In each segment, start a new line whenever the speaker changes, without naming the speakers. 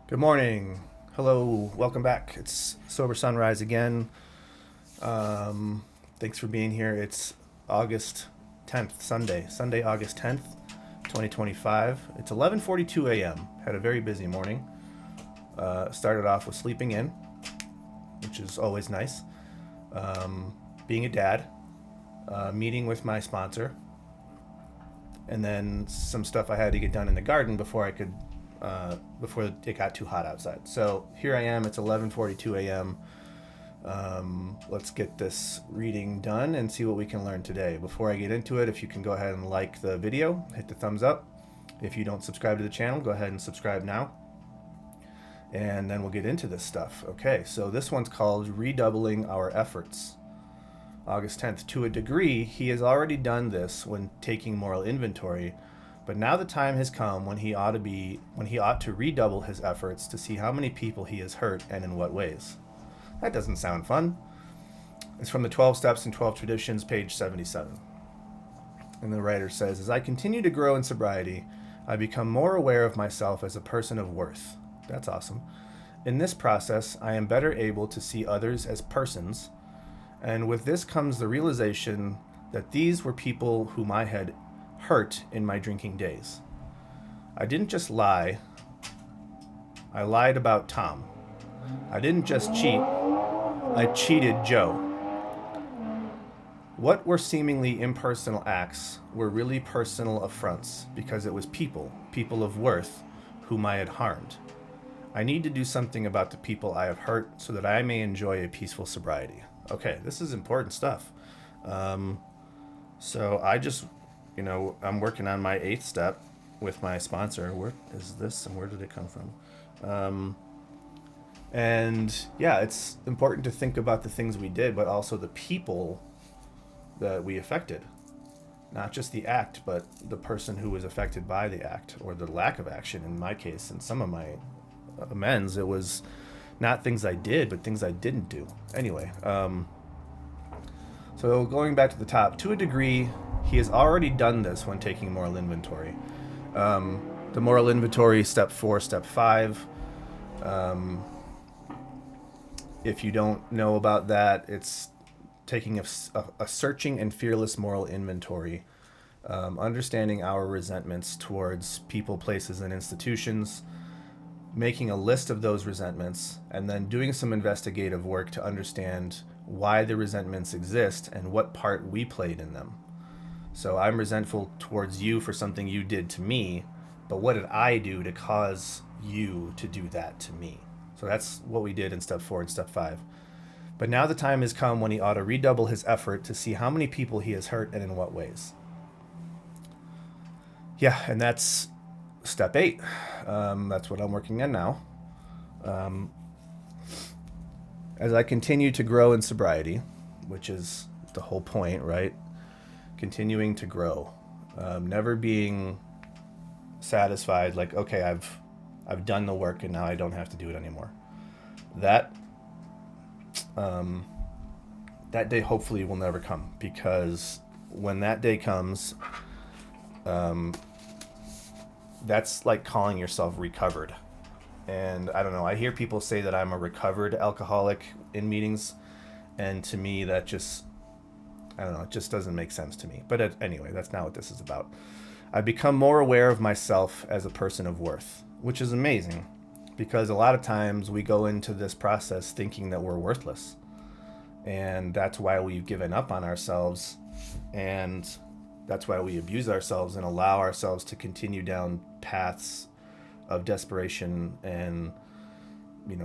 Good morning. Hello. Welcome back. It's Sober Sunrise again. Thanks for being here. It's August 10th, Sunday, August 10th, 2025. It's 11:42 a.m. Had a very busy morning. Started off with sleeping in, which is always nice. Being a dad, meeting with my sponsor, and then some stuff I had to get done in the garden before it got too hot outside. So here I am. It's 11:42 a.m. Let's get this reading done and see what we can learn today. Before I get into it, if you can go ahead and like the video, hit the thumbs up. If you don't subscribe to the channel, go ahead and subscribe now. And then we'll get into this stuff. Okay, so this one's called Redoubling Our Efforts. August 10th. To a degree, he has already done this when taking moral inventory, but now the time has come when he ought to redouble his efforts to see how many people he has hurt and in what ways. That doesn't sound fun. It's from the 12 Steps and 12 Traditions, page 77. And the writer says, as I continue to grow in sobriety, I become more aware of myself as a person of worth. That's awesome. In this process, I am better able to see others as persons, and with this comes the realization that these were people whom I had hurt in my drinking days. I didn't just lie, I lied about Tom. I didn't just cheat, I cheated Joe. What were seemingly impersonal acts were really personal affronts because it was people of worth, whom I had harmed. I need to do something about the people I have hurt so that I may enjoy a peaceful sobriety. Okay, this is important stuff. So I just, I'm working on my 8th step with my sponsor. Where is this and where did it come from? And yeah, it's important to think about the things we did, but also the people that we affected. Not just the act, but the person who was affected by the act or the lack of action. In my case, in some of my amends, it was not things I did, but things I didn't do. Anyway, so going back to the top, to a degree, he has already done this when taking moral inventory. The moral inventory, step 4, step 5. If you don't know about that, it's taking a searching and fearless moral inventory, understanding our resentments towards people, places, and institutions, making a list of those resentments, and then doing some investigative work to understand why the resentments exist and what part we played in them. So I'm resentful towards you for something you did to me, but what did I do to cause you to do that to me? So that's what we did in step 4 and step 5. But now the time has come when he ought to redouble his effort to see how many people he has hurt and in what ways. Yeah, and that's step 8. That's what I'm working on now. As I continue to grow in sobriety, which is the whole point, right? Continuing to grow, never being satisfied. Like, okay, I've done the work and now I don't have to do it anymore. That day hopefully will never come, because when that day comes, that's like calling yourself recovered. And I don't know, I hear people say that I'm a recovered alcoholic in meetings, and to me that just, I don't know, it just doesn't make sense to me. But anyway, that's not what this is about. I've become more aware of myself as a person of worth, which is amazing, because a lot of times we go into this process thinking that we're worthless, and that's why we've given up on ourselves, and that's why we abuse ourselves and allow ourselves to continue down paths of desperation and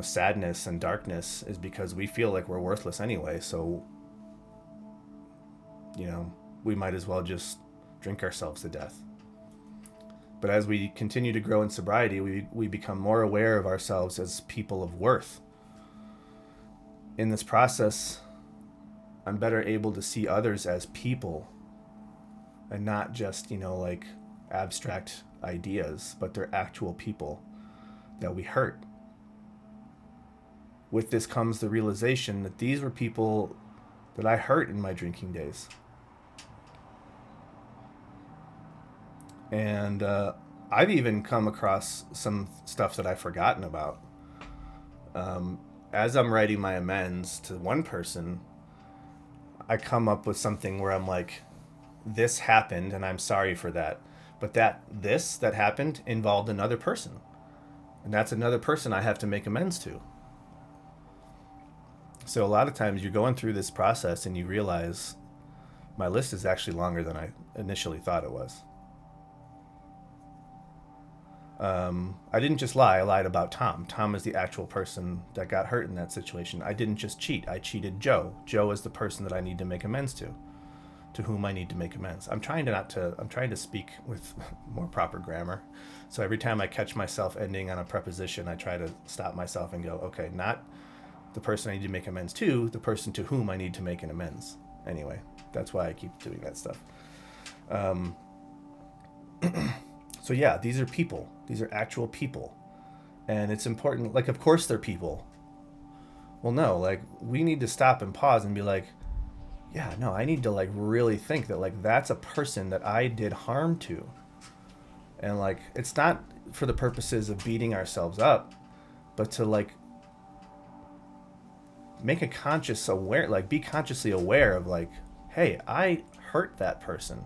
sadness and darkness, is because we feel like we're worthless anyway. So we might as well just drink ourselves to death. But as we continue to grow in sobriety, we become more aware of ourselves as people of worth. In this process, I'm better able to see others as people and not just like abstract ideas, but they're actual people that we hurt. With this comes the realization that these were people that I hurt in my drinking days. And I've even come across some stuff that I've forgotten about. As I'm writing my amends to one person, I come up with something where I'm like, this happened and I'm sorry for that. But that happened involved another person. And that's another person I have to make amends to. So a lot of times you're going through this process and you realize my list is actually longer than I initially thought it was. I didn't just lie. I lied about Tom. Tom is the actual person that got hurt in that situation. I didn't just cheat. I cheated Joe. Joe is the person that I need to make amends to whom I need to make amends. I'm trying to speak with more proper grammar. So every time I catch myself ending on a preposition, I try to stop myself and go, okay, not the person I need to make amends to, the person to whom I need to make an amends. Anyway, that's why I keep doing that stuff. So yeah, these are people. These are actual people. And it's important, like, of course they're people. Well, no, like, we need to stop and pause and be like, yeah, no, I need to, like, really think that, like, that's a person that I did harm to. And, like, it's not for the purposes of beating ourselves up, but to, like, make a conscious aware, like, be consciously aware of, like, hey, I hurt that person.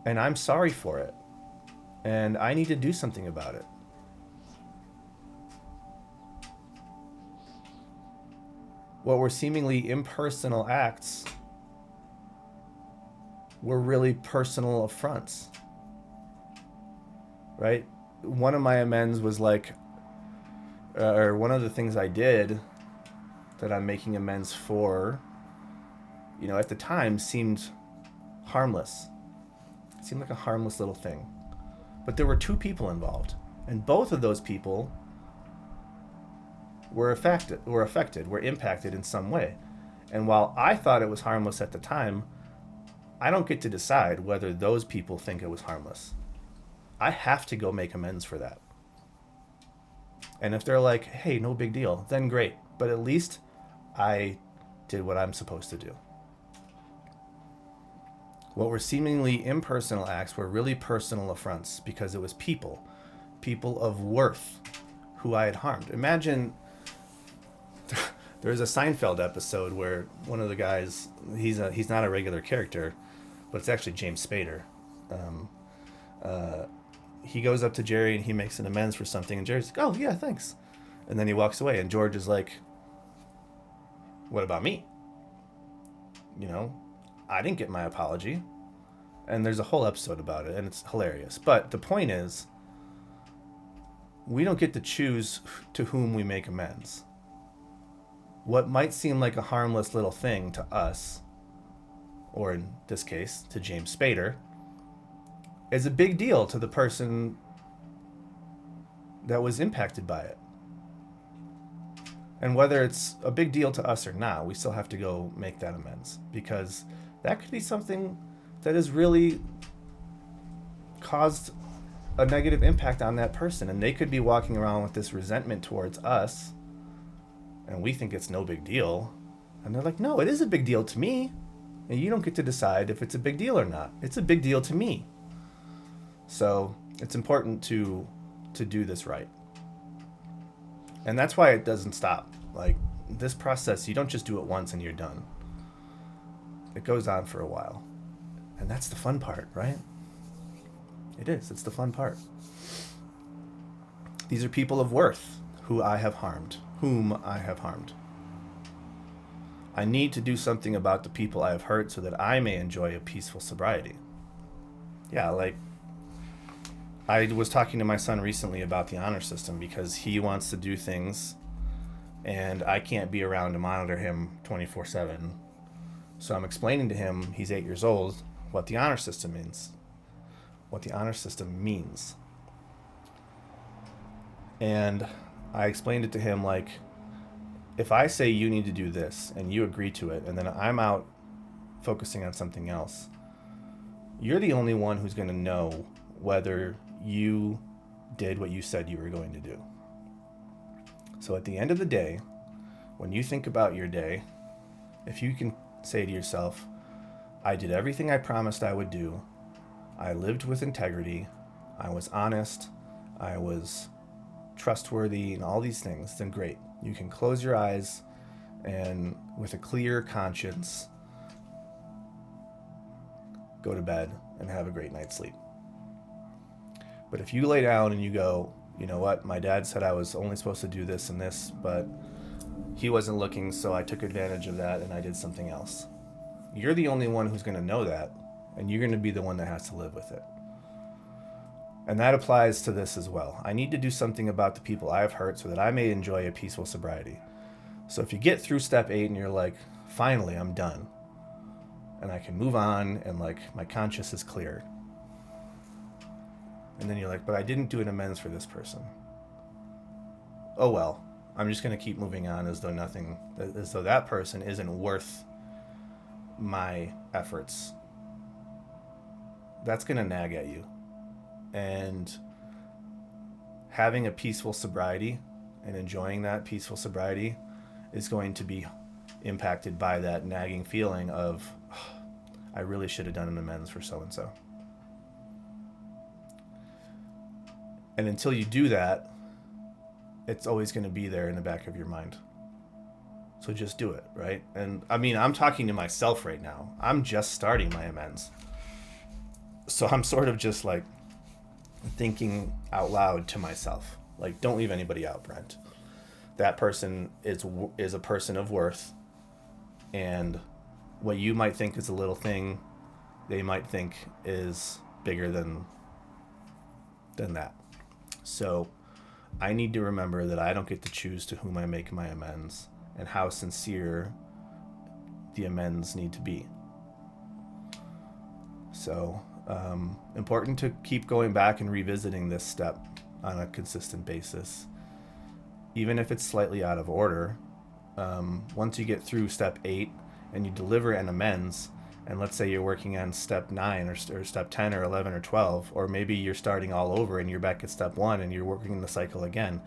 And I'm sorry for it. And I need to do something about it. What were seemingly impersonal acts were really personal affronts. Right? One of my amends was like, or one of the things I did that I'm making amends for, you know, at the time seemed harmless. It seemed like a harmless little thing. But there were two people involved, and both of those people were impacted in some way. And while I thought it was harmless at the time, I don't get to decide whether those people think it was harmless. I have to go make amends for that. And if they're like, hey, no big deal, then great. But at least I did what I'm supposed to do. What were seemingly impersonal acts were really personal affronts because it was people of worth who I had harmed. Imagine there's a Seinfeld episode where one of the guys, he's not a regular character, but it's actually James Spader. He goes up to Jerry and he makes an amends for something, and Jerry's like, oh yeah, thanks. And then he walks away, and George is like, what about me? You know, I didn't get my apology. And there's a whole episode about it, and it's hilarious. But the point is, we don't get to choose to whom we make amends. What might seem like a harmless little thing to us, or in this case, to James Spader, is a big deal to the person that was impacted by it. And whether it's a big deal to us or not, we still have to go make that amends, because that could be something that has really caused a negative impact on that person, and they could be walking around with this resentment towards us, and we think it's no big deal, and they're like, no, it is a big deal to me, and you don't get to decide if it's a big deal or not. It's a big deal to me. So it's important to do this right. And that's why it doesn't stop. Like, this process, you don't just do it once and you're done. It goes on for a while. And that's the fun part, right? It is. It's the fun part. These are people of worth whom I have harmed. I need to do something about the people I have hurt so that I may enjoy a peaceful sobriety. Yeah, like, I was talking to my son recently about the honor system because he wants to do things and I can't be around to monitor him 24/7. So I'm explaining to him, he's 8 years old, what the honor system means. And I explained it to him like, if I say you need to do this and you agree to it, and then I'm out focusing on something else, you're the only one who's going to know whether you did what you said you were going to do. So at the end of the day, when you think about your day, if you can say to yourself, I did everything I promised I would do, I lived with integrity, I was honest, I was trustworthy, and all these things, then great. You can close your eyes and with a clear conscience go to bed and have a great night's sleep. But if you lay down and you go, you know what, my dad said I was only supposed to do this and this, but he wasn't looking, so I took advantage of that and I did something else. You're the only one who's going to know that, and you're going to be the one that has to live with it. And that applies to this as well. I need to do something about the people I've hurt so that I may enjoy a peaceful sobriety. So if you get through step 8 and you're like, finally, I'm done, and I can move on, and like my conscience is clear. And then you're like, but I didn't do an amends for this person. Oh well, I'm just going to keep moving on as though that person isn't worth my efforts. That's going to nag at you. And having a peaceful sobriety and enjoying that peaceful sobriety is going to be impacted by that nagging feeling of, oh, I really should have done an amends for so-and-so. And until you do that, it's always going to be there in the back of your mind. So just do it, right? And I mean, I'm talking to myself right now. I'm just starting my amends. So I'm sort of just like thinking out loud to myself. Like, don't leave anybody out, Brent. That person is a person of worth. And what you might think is a little thing, they might think is bigger than that. So I need to remember that I don't get to choose to whom I make my amends and how sincere the amends need to be. So important to keep going back and revisiting this step on a consistent basis, even if it's slightly out of order. Once you get through step 8 and you deliver an amends, and let's say you're working on step 9 or step 10 or 11 or 12, or maybe you're starting all over and you're back at step 1 and you're working the cycle again,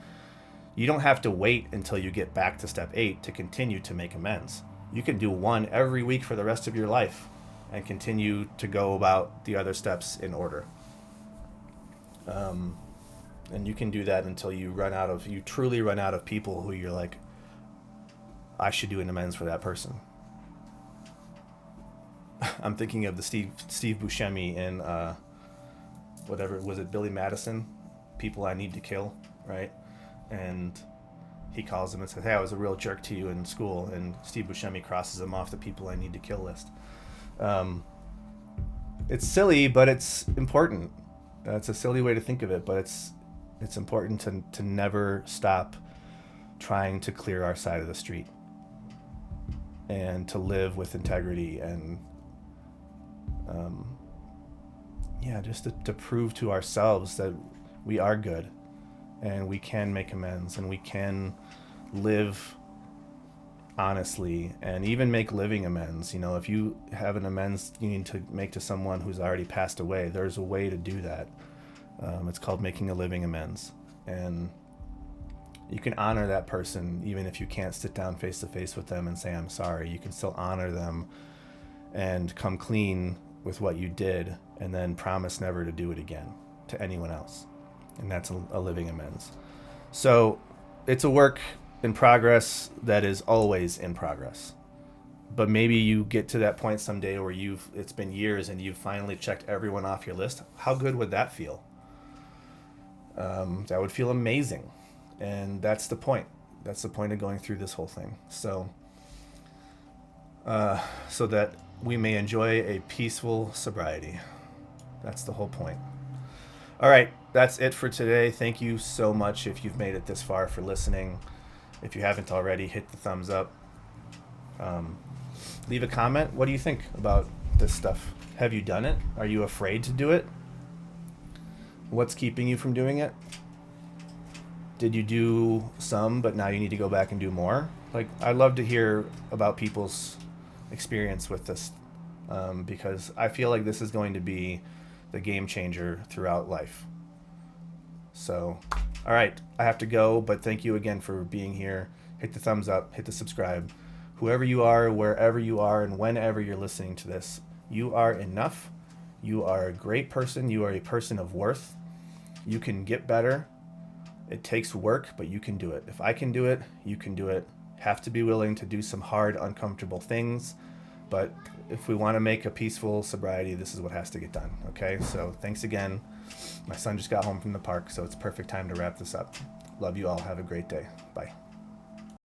you don't have to wait until you get back to step 8 to continue to make amends. You can do one every week for the rest of your life and continue to go about the other steps in order. And you can do that until you truly run out of people who you're like, I should do an amends for that person. I'm thinking of the Steve Buscemi in whatever was it, Billy Madison, People I Need to Kill, right? And he calls him and says, hey, I was a real jerk to you in school, and Steve Buscemi crosses him off the people I need to kill list. It's silly, but it's important. It's a silly way to think of it, but it's important to never stop trying to clear our side of the street and to live with integrity and just to prove to ourselves that we are good and we can make amends and we can live honestly and even make living amends. You know, if you have an amends you need to make to someone who's already passed away, there's a way to do that. It's called making a living amends, and you can honor that person even if you can't sit down face to face with them and say I'm sorry. You can still honor them and come clean with what you did and then promise never to do it again to anyone else, and that's a living amends. So it's a work in progress that is always in progress. But maybe you get to that point someday where it's been years and you've finally checked everyone off your list. How good would that feel? That would feel amazing. And that's the point. That's the point of going through this whole thing. So that we may enjoy a peaceful sobriety. That's the whole point. All right, that's it for today. Thank you so much if you've made it this far for listening. If you haven't already, hit the thumbs up. Leave a comment. What do you think about this stuff? Have you done it? Are you afraid to do it? What's keeping you from doing it? Did you do some, but now you need to go back and do more? Like, I'd love to hear about people's experience with this, because I feel like this is going to be the game changer throughout life. So, all right, I have to go, but thank you again for being here. Hit the thumbs up, hit the subscribe. Whoever you are, wherever you are, and whenever you're listening to this, you are enough. You are a great person. You are a person of worth. You can get better. It takes work, but you can do it. If I can do it, you can do it. Have to be willing to do some hard, uncomfortable things. But if we want to make a peaceful sobriety, this is what has to get done. Okay, so thanks again. My son just got home from the park, so it's perfect time to wrap this up. Love you all. Have a great day. Bye.